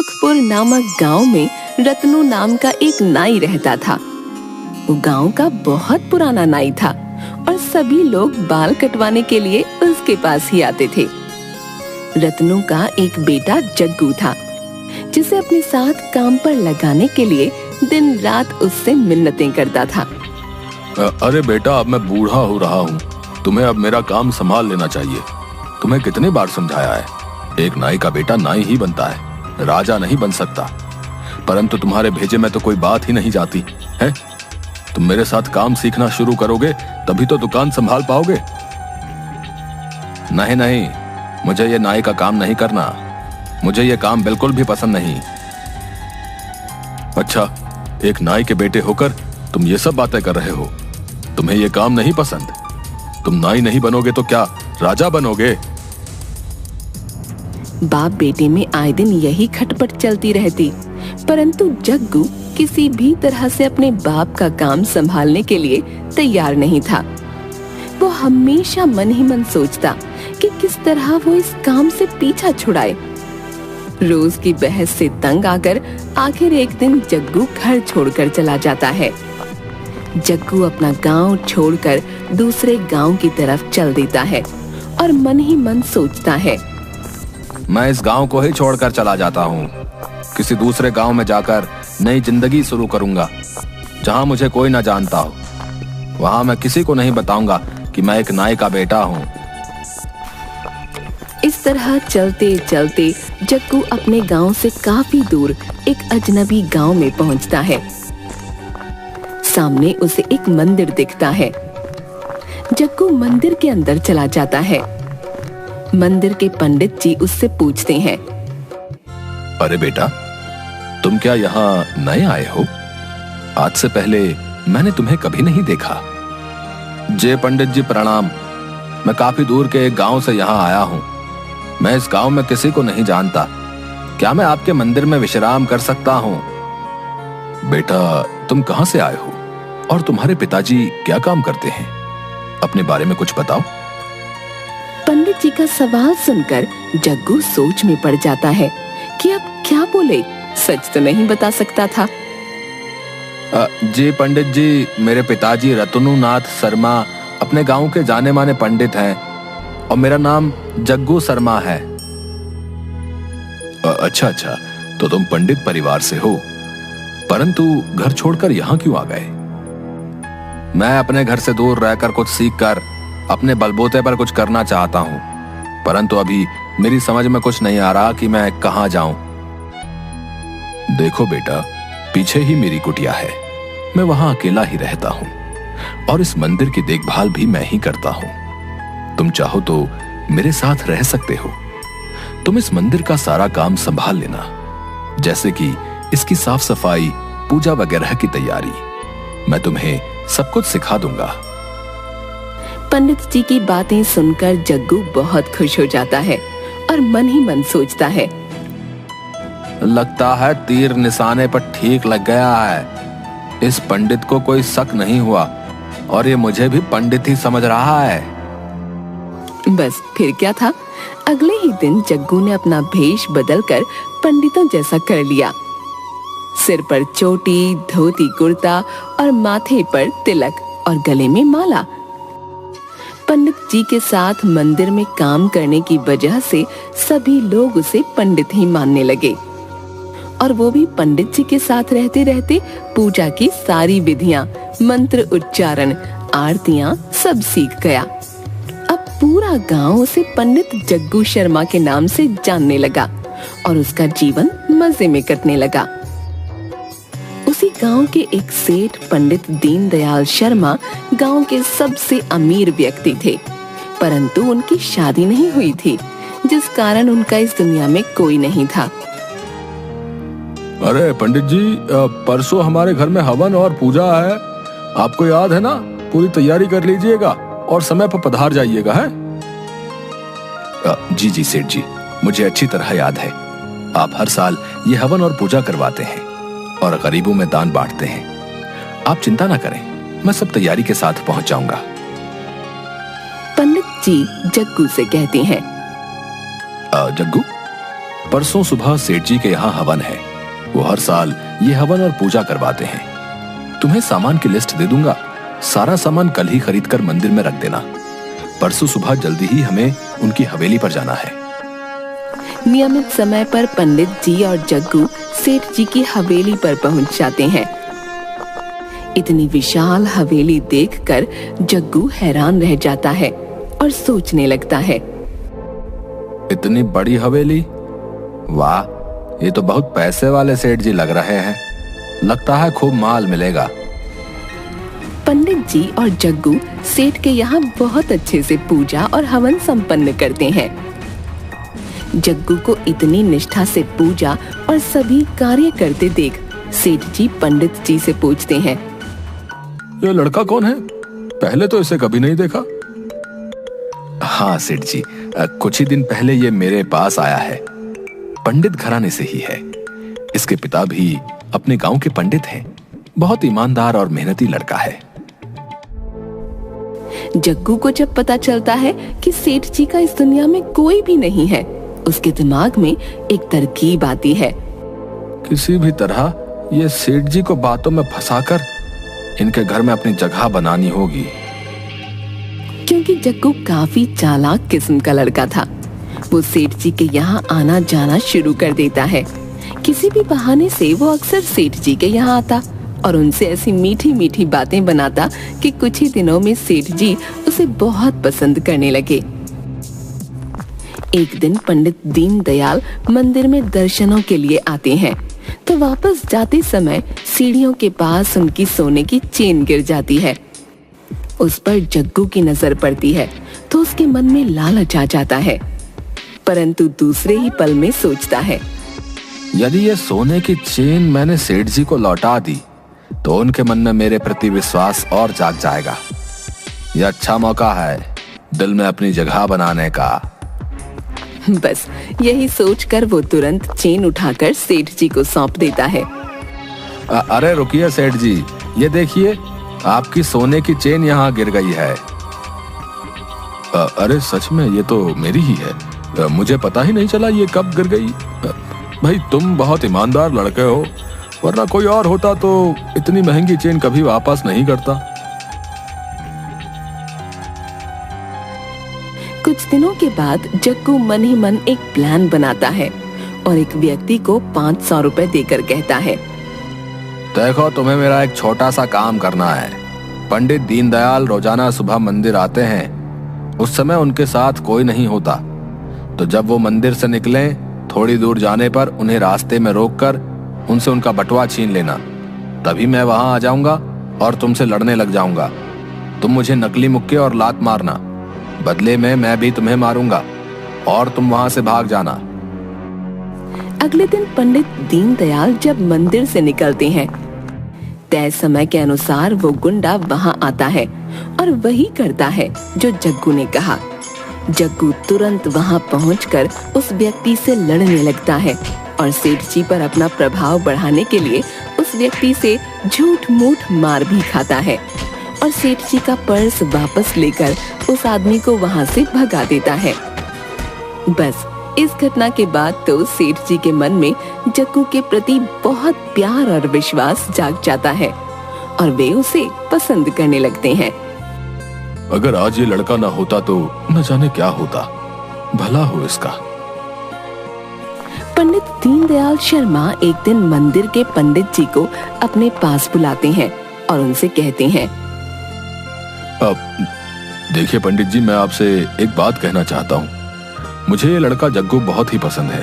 सुखपुर नामक गांव में रत्नू नाम का एक नाई रहता था। वो गांव का बहुत पुराना नाई था और सभी लोग बाल कटवाने के लिए उसके पास ही आते थे। रत्नू का एक बेटा जग्गू था, जिसे अपने साथ काम पर लगाने के लिए दिन रात उससे मिन्नतें करता था। अरे बेटा, अब मैं बूढ़ा हो रहा हूँ, तुम्हें अब मेरा काम संभाल लेना चाहिए। तुम्हें कितनी बार समझाया है, एक नाई का बेटा नाई ही बनता है, राजा नहीं बन सकता। परंतु तुम्हारे भेजे में तो कोई बात ही नहीं जाती है। तुम मेरे साथ काम सीखना शुरू करोगे तभी तो दुकान संभाल पाओगे। नहीं नहीं, मुझे ये नाई का काम नहीं करना। मुझे ये काम बिल्कुल भी पसंद नहीं। अच्छा, एक नाई के बेटे होकर तुम ये सब बातें कर रहे हो। तुम्हें ये काम नहीं पसंद? तुम नाई नहीं बनोगे तो क्या राजा बनोगे? बाप बेटे में आए दिन यही खटपट चलती रहती, परंतु जग्गू किसी भी तरह से अपने बाप का काम संभालने के लिए तैयार नहीं था। वो हमेशा मन ही मन सोचता कि किस तरह वो इस काम से पीछा छुड़ाए। रोज की बहस से तंग आकर आखिर एक दिन जग्गू घर छोड़कर चला जाता है। जग्गू अपना गांव छोड़कर दूसरे गांव की तरफ चल देता है और मन ही मन सोचता है, मैं इस गांव को ही छोड़कर चला जाता हूँ। किसी दूसरे गांव में जाकर नई जिंदगी शुरू करूंगा, जहां मुझे कोई न जानता हो। वहां मैं किसी को नहीं बताऊंगा कि मैं एक नाई का बेटा हूँ। इस तरह चलते चलते जग्गू अपने गांव से काफी दूर एक अजनबी गांव में पहुंचता है। सामने उसे एक मंदिर दिखता है। जग्गू मंदिर के अंदर चला जाता है। मंदिर के पंडित जी उससे पूछते हैं, अरे बेटा, तुम क्या यहाँ नए आए हो? आज से पहले मैंने तुम्हें कभी नहीं देखा। जय पंडित जी, प्रणाम। मैं काफी दूर के एक गांव से यहाँ आया हूँ। मैं इस गांव में किसी को नहीं जानता। क्या मैं आपके मंदिर में विश्राम कर सकता हूँ? बेटा, तुम कहाँ से आए हो और तुम्हारे पिताजी क्या काम करते हैं? अपने बारे में कुछ बताओ। पंडित जी का सवाल सुनकर जग्गू सोच में पड़ जाता है कि अब क्या बोले। सच तो नहीं बता सकता था। जी पंडित जी, मेरे पिताजी रत्नू नाथ शर्मा अपने गांव के जाने माने पंडित हैं और मेरा नाम जग्गू शर्मा है। अच्छा अच्छा, तो तुम पंडित परिवार से हो, परंतु घर छोड़कर यहाँ क्यों आ गए? मैं अपने घर से दूर रहकर कुछ सीखकर अपने बलबूते पर कुछ करना चाहता हूँ, परंतु अभी मेरी समझ में कुछ नहीं आ रहा कि मैं कहाँ जाऊं। देखो बेटा, पीछे ही मेरी कुटिया है। मैं वहां अकेला ही रहता हूँ और इस मंदिर की देखभाल भी मैं ही करता हूँ। तुम चाहो तो मेरे साथ रह सकते हो। तुम इस मंदिर का सारा काम संभाल लेना, जैसे कि इसकी साफ सफाई, पूजा वगैरह की तैयारी। मैं तुम्हें सब कुछ सिखा दूंगा। पंडित जी की बातें सुनकर जग्गू बहुत खुश हो जाता है और मन ही मन सोचता है, लगता है तीर निशाने पर ठीक लग गया है। इस पंडित को कोई शक नहीं हुआ और ये मुझे भी पंडित ही समझ रहा है। बस फिर क्या था, अगले ही दिन जग्गू ने अपना भेष बदलकर पंडितों जैसा कर लिया। सिर पर चोटी, धोती कुर्ता और माथे पर तिलक और गले में माला। पंडित जी के साथ मंदिर में काम करने की वजह से सभी लोग उसे पंडित ही मानने लगे और वो भी पंडित जी के साथ रहते रहते पूजा की सारी विधियां, मंत्र उच्चारण, आरतियां सब सीख गया। अब पूरा गांव उसे पंडित जग्गू शर्मा के नाम से जानने लगा और उसका जीवन मजे में कटने लगा। उसी गांव के एक सेठ पंडित दीनदयाल शर्मा गांव के सबसे अमीर व्यक्ति थे, परंतु उनकी शादी नहीं हुई थी, जिस कारण उनका इस दुनिया में कोई नहीं था। अरे पंडित जी, परसों हमारे घर में हवन और पूजा है, आपको याद है ना? पूरी तैयारी कर लीजिएगा और समय पर पधार जाइएगा। है जी जी सेठ जी, मुझे अच्छी तरह याद है। आप हर साल ये हवन और पूजा करवाते हैं और गरीबों में दान बांटते हैं। आप चिंता ना करें, मैं सब तैयारी के साथ पहुंच जाऊंगा। पंडित जी जग्गू से कहते हैं, जग्गू, परसों सुबह सेठ जी के यहाँ हवन है। वो हर साल ये हवन और पूजा करवाते हैं। तुम्हें सामान की लिस्ट दे दूंगा, सारा सामान कल ही खरीद कर मंदिर में रख देना। परसों सुबह जल्दी ही हमें उनकी हवेली पर जाना है। नियमित समय पर पंडित जी और जग्गू सेठ जी की हवेली पर पहुंच जाते हैं। इतनी विशाल हवेली देखकर जग्गू हैरान रह जाता है और सोचने लगता है, इतनी बड़ी हवेली, वाह, ये तो बहुत पैसे वाले सेठ जी लग रहे हैं। लगता है खूब माल मिलेगा। पंडित जी और जग्गू सेठ के यहाँ बहुत अच्छे से पूजा और हवन संपन्न करते हैं। जग्गू को इतनी निष्ठा से पूजा और सभी कार्य करते देख सेठ जी पंडित जी से पूछते हैं, ये लड़का कौन है? पहले तो इसे कभी नहीं देखा। हाँ सेठ जी, कुछ ही दिन पहले ये मेरे पास आया है। पंडित घराने से ही है। इसके पिता भी अपने गांव के पंडित हैं। बहुत ईमानदार और मेहनती लड़का है। जग्गू को जब पता चलता है कि सेठ जी का इस दुनिया में कोई भी नहीं है, उसके दिमाग में एक तरकीब आती है। किसी भी तरह ये सेठ जी को बातों में फंसाकर इनके घर में अपनी जगह बनानी होगी। क्योंकि जग्गू काफी चालाक किस्म का लड़का था। वो सेठ जी के यहाँ आना जाना शुरू कर देता है। किसी भी बहाने से वो अक्सर सेठ जी के यहाँ आता और उनसे ऐसी मीठी मीठी बातें बनाता कि कुछ ही दिनों में सेठ जी उसे बहुत पसंद करने लगे। एक दिन पंडित दीनदयाल मंदिर में दर्शनों के लिए आते हैं, तो वापस जाते समय सीढ़ियों के पास उनकी सोने की चेन गिर जाती है। उस पर जग्गू की नजर पड़ती है तो उसके मन में लालच आ जाता है, परंतु दूसरे ही पल में सोचता है, यदि ये सोने की चेन मैंने सेठ जी को लौटा दी तो उनके मन में मेरे प्रति विश्वास और जाग जाएगा। यह अच्छा मौका है दिल में अपनी जगह बनाने का। बस यही सोचकर वो तुरंत चेन उठाकर सेठ जी को सौंप देता है। अरे रुकिए सेठ जी, ये देखिए आपकी सोने की चेन यहाँ गिर गई है। अरे सच में ये तो मेरी ही है। मुझे पता ही नहीं चला ये कब गिर गई। भाई तुम बहुत ईमानदार लड़के हो, वरना कोई और होता तो इतनी महंगी चेन कभी वापस नहीं करता। कुछ दिनों के बाद जग्गू मन ही मन एक प्लान बनाता है और एक व्यक्ति को 500 रुपए देकर कहता है, देखो तुम्हें मेरा एक छोटा सा काम करना है। पंडित दीनदयाल रोजाना सुबह मंदिर आते हैं। उस समय उनके साथ कोई नहीं होता, तो जब वो मंदिर से निकलें थोड़ी दूर जाने पर उन्हें रास्ते में रोककर उनसे उनका बटुआ छीन लेना। तभी मैं वहां आ जाऊंगा और तुमसे लड़ने लग जाऊंगा। तुम मुझे नकली मुक्के और लात मारना, बदले में मैं भी तुम्हें मारूंगा और तुम वहां से भाग जाना। अगले दिन पंडित दीनदयाल जब मंदिर से निकलते हैं, तय समय के अनुसार वो गुंडा वहां आता है और वही करता है जो जग्गू ने कहा। जग्गू तुरंत वहां पहुंचकर उस व्यक्ति से लड़ने लगता है और सेठ जी पर अपना प्रभाव बढ़ाने के लिए उस व्यक्ति से झूठ मूठ मार भी खाता है और सेठ जी का पर्स वापस लेकर उस आदमी को वहां से भगा देता है। बस इस घटना के बाद तो सेठ जी के मन में जग्गू के प्रति बहुत प्यार और विश्वास जाग जाता है और वे उसे पसंद करने लगते हैं। अगर आज ये लड़का ना होता तो न जाने क्या होता। भला हो इसका। पंडित दीनदयाल शर्मा एक दिन मंदिर के पंडित जी को अपने पास बुलाते हैं और उनसे कहते हैं, अब देखिए पंडित जी, मैं आपसे एक बात कहना चाहता हूँ। मुझे ये लड़का जग्गू बहुत ही पसंद है।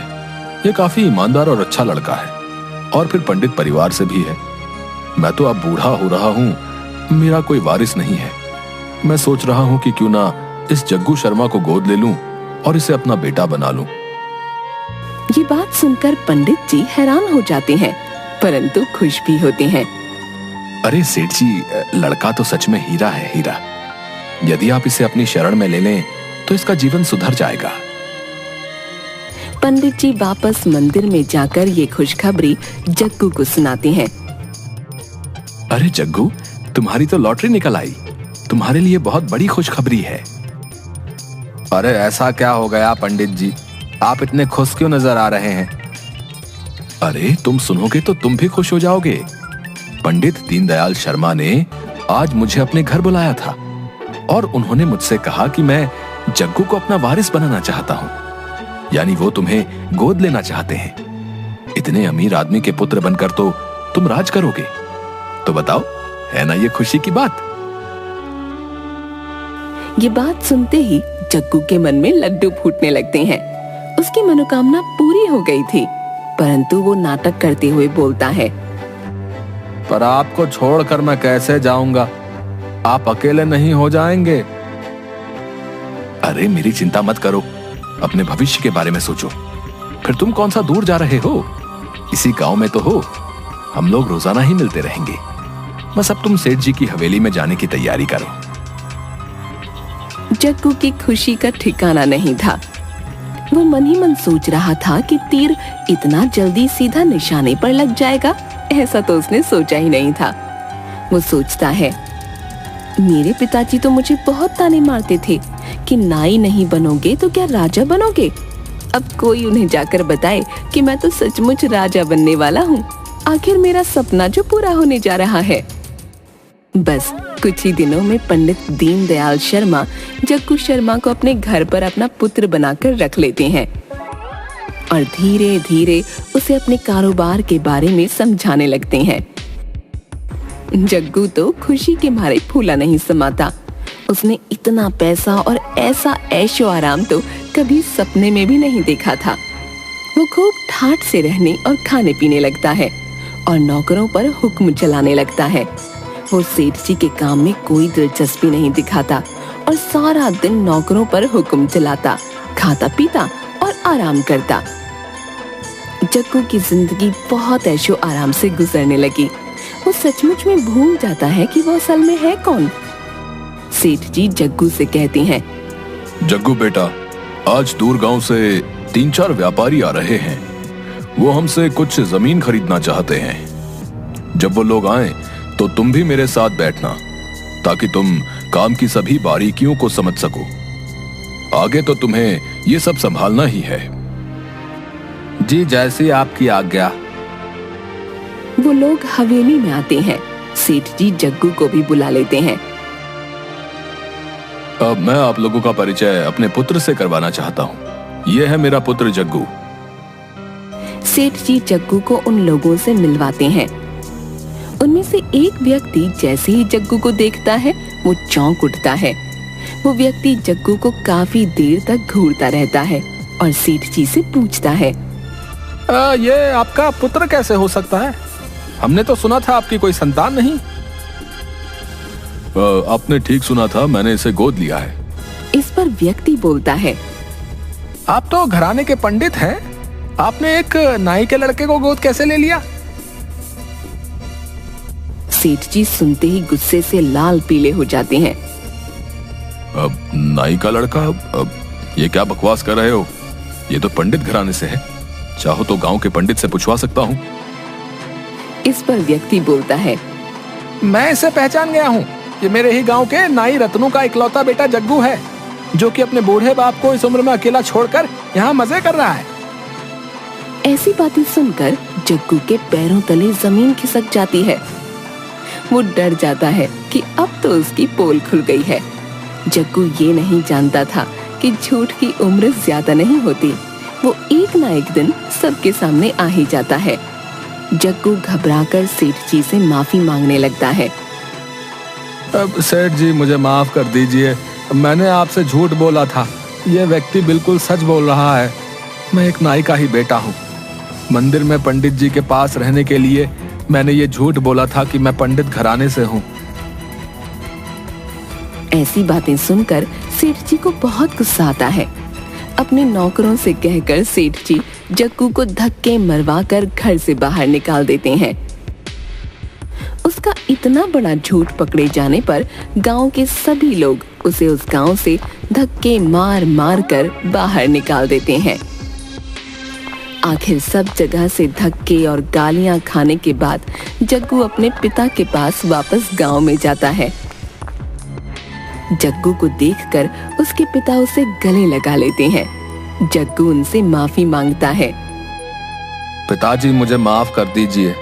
ये काफी ईमानदार और अच्छा लड़का है और फिर पंडित परिवार से भी है। मैं तो अब बूढ़ा हो रहा हूँ, मेरा कोई वारिस नहीं है। मैं सोच रहा हूँ कि क्यों ना इस जग्गू शर्मा को गोद ले लूं और इसे अपना बेटा बना लूं। ये बात सुनकर पंडित जी हैरान हो जाते हैं, परंतु खुश भी होते हैं। अरे सेठ जी, लड़का तो सच में हीरा है, हीरा। यदि आप इसे अपनी शरण में ले लें तो इसका जीवन सुधर जाएगा। पंडित जी वापस मंदिर में जाकर ये खुशखबरी जग्गू को सुनाते हैं। अरे जग्गू, तुम्हारी तो लॉटरी निकल आई। तुम्हारे लिए बहुत बड़ी खुशखबरी है। अरे ऐसा क्या हो गया पंडित जी? आप इतने खुश क्यों नजर आ रहे हैं? अरे तुम सुनोगे तो तुम भी खुश हो जाओगे। पंडित दीनदयाल शर्मा ने आज मुझे अपने घर बुलाया था और उन्होंने मुझसे कहा कि मैं जग्गू को अपना वारिस बनाना चाहता हूँ, यानी वो तुम्हें गोद लेना चाहते हैं। इतने अमीर आदमी के पुत्र बनकर तो तुम राज करोगे। तो बताओ, है ना ये खुशी की बात? ये बात सुनते ही जग्गू के मन में लड्डू फूटने लगते हैं। उसकी मनोकामना पूरी हो गई थी, परंतु वो नाटक करते हुए बोलता है, पर आपको छोड़कर मैं कैसे जाऊंगा? आप अकेले नहीं हो जाएंगे। अरे मेरी चिंता मत करो, अपने भविष्य के बारे में सोचो। फिर तुम कौन सा दूर जा रहे हो? इसी गांव में तो हो, हम लोग रोजाना ही मिलते रहेंगे। बस अब तुम सेठ जी की हवेली में जाने की तैयारी करो। जग्गू की खुशी का ठिकाना नहीं था। वो मन ही मन सोच रहा था कि तीर इतना जल्दी सीधा निशाने पर लग जाएगा, ऐसा तो उसने सोचा ही नहीं था। वो सोचता है, मेरे पिताजी तो मुझे बहुत ताने मारते थे कि नाई नहीं बनोगे तो क्या राजा बनोगे। अब कोई उन्हें जाकर बताए कि मैं तो सचमुच राजा बनने वाला हूँ। आखिर मेरा सपना जो पूरा होने जा रहा है। बस कुछ ही दिनों में पंडित दीनदयाल शर्मा जग्गू शर्मा को अपने घर पर अपना पुत्र बनाकर रख लेते हैं और धीरे धीरे उसे अपने कारोबार के बारे में समझाने लगते हैं। जग्गू तो खुशी के मारे फूला नहीं समाता। उसने इतना पैसा और ऐसा ऐशो आराम तो कभी सपने में भी नहीं देखा था। वो खूब ठाठ से रहने और खाने पीने लगता है और नौकरों पर हुक्म चलाने लगता है। वो सेठ जी के काम में कोई दिलचस्पी नहीं दिखाता और सारा दिन नौकरों पर हुक्म चलाता, खाता पीता और आराम करता। जग्गू की जिंदगी बहुत ऐशो आराम से गुजरने लगी। वो सचमुच में भूल जाता है कि वो असल में है कौन। सेठ जी जग्गू से कहते हैं, जग्गू बेटा, आज दूर गांव से 3-4 व्यापारी आ रहे हैं। वो हमसे कुछ जमीन खरीदना चाहते हैं। जब वो लोग आए तो तुम भी मेरे साथ बैठना, ताकि तुम काम की सभी बारीकियों को समझ सको। आगे तो तुम्हें ये सब संभालना ही है। जी, जैसी आपकी आज्ञा। वो लोग हवेली में आते हैं। सेठ जी जग्गू को भी बुला लेते हैं। अब मैं आप लोगों का परिचय अपने पुत्र से करवाना चाहता हूँ। ये है मेरा पुत्र जग्गू। सेठ जी जग्गू को उन लोगों से मिलवाते हैं। उनमें से एक व्यक्ति जैसे ही जग्गू को देखता है वो चौंक उठता है। वो व्यक्ति जग्गू को काफी देर तक घूरता रहता है और सेठ जी से पूछता है, ये आपका पुत्र कैसे हो सकता है? हमने तो सुना था आपकी कोई संतान नहीं। आपने ठीक सुना था, मैंने इसे गोद लिया है। इस पर व्यक्ति बोलता है, आप तो घराने के पंडित हैं, आपने एक नाई के लड़के को गोद कैसे ले लिया? सेठ जी सुनते ही गुस्से से लाल पीले हो जाते हैं। अब नाई का लड़का? अब ये क्या बकवास कर रहे हो? ये तो पंडित घराने से है। चाहो तो गांव के पंडित से पूछवा सकता हूँ। इस पर व्यक्ति बोलता है, मैं इसे पहचान गया हूँ। ये मेरे ही गांव के नाई रत्नू का इकलौता बेटा जग्गू है, जो कि अपने बूढ़े बाप को इस उम्र में अकेला छोड़कर यहाँ मजे कर रहा है। ऐसी बातें सुनकर जग्गू के पैरों तले जमीन खिसक जाती है। वो डर जाता है कि अब तो उसकी पोल खुल गई है। जग्गू ये नहीं जानता था कि झूठ की उम्र ज्यादा नहीं होती। वो एक ना एक दिन सबके सामने आ ही जाता है। जग्गू घबराकर सेठ जी से माफी मांगने लगता है। अब सेठ जी, मुझे माफ कर दीजिए, मैंने आपसे झूठ बोला था। यह व्यक्ति बिल्कुल सच बोल रहा है। मैं एक नाई का ही बेटा हूँ। मंदिर में पंडित जी के पास रहने के लिए मैंने ये झूठ बोला था कि मैं पंडित घराने से हूँ। ऐसी बातें सुनकर सेठ जी को बहुत गुस्सा आता है। अपने नौकरों से कहकर सेठ जी जग्गू को धक्के मरवाकर घर से बाहर निकाल देते हैं। उसका इतना बड़ा झूठ पकड़े जाने पर गांव के सभी लोग उसे उस गांव से धक्के मार मार कर बाहर निकाल देते हैं। आखिर सब जगह से धक्के और गालियां खाने के बाद जग्गू अपने पिता के पास वापस गांव में जाता है। जग्गू को देखकर उसके पिता उसे गले लगा लेते हैं। जग्गू उनसे माफी मांगता है। पिताजी मुझे माफ कर दीजिए।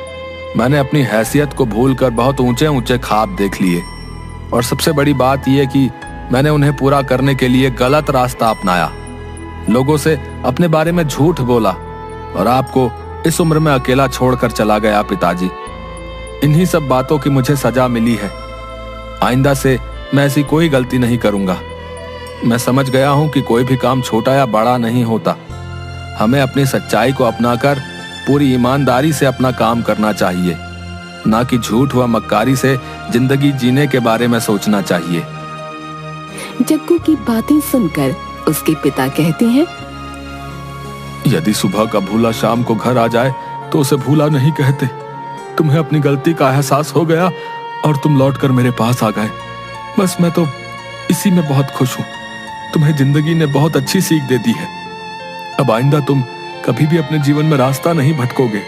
मैंने अपनी हैसियत को भूलकर बहुत ऊंचे ऊंचे ख्वाब देख लिए, और सबसे बड़ी बात यह कि मैंने उन्हें पूरा करने के लिए गलत रास्ता अपनाया। लोगों से अपने बारे में झूठ बोला और आपको इस उम्र में अकेला छोड़कर चला गया पिताजी। इन्हीं सब बातों की मुझे सजा मिली है। आइंदा से मैं ऐसी कोई गलती नहीं करूंगा। मैं समझ गया हूं कि कोई भी काम छोटा या बड़ा नहीं होता। हमें अपनी सच्चाई को अपनाकर पूरी ईमानदारी से अपना काम करना चाहिए, ना कि झूठ व मक्कारी से जिंदगी जीने के बारे में सोचना चाहिए। जग्गू की बातें सुनकर उसके पिता कहते हैं, यदि सुबह का भूला शाम को घर आ जाए तो उसे भूला नहीं कहते। तुम्हें अपनी गलती का एहसास हो गया और तुम लौटकर मेरे पास आ गए। बस मैं तो इसी में बहुत खुश हूं। तुम्हें जिंदगी ने बहुत अच्छी सीख दे दी है। अब आइंदा तुम कभी भी अपने जीवन में रास्ता नहीं भटकोगे।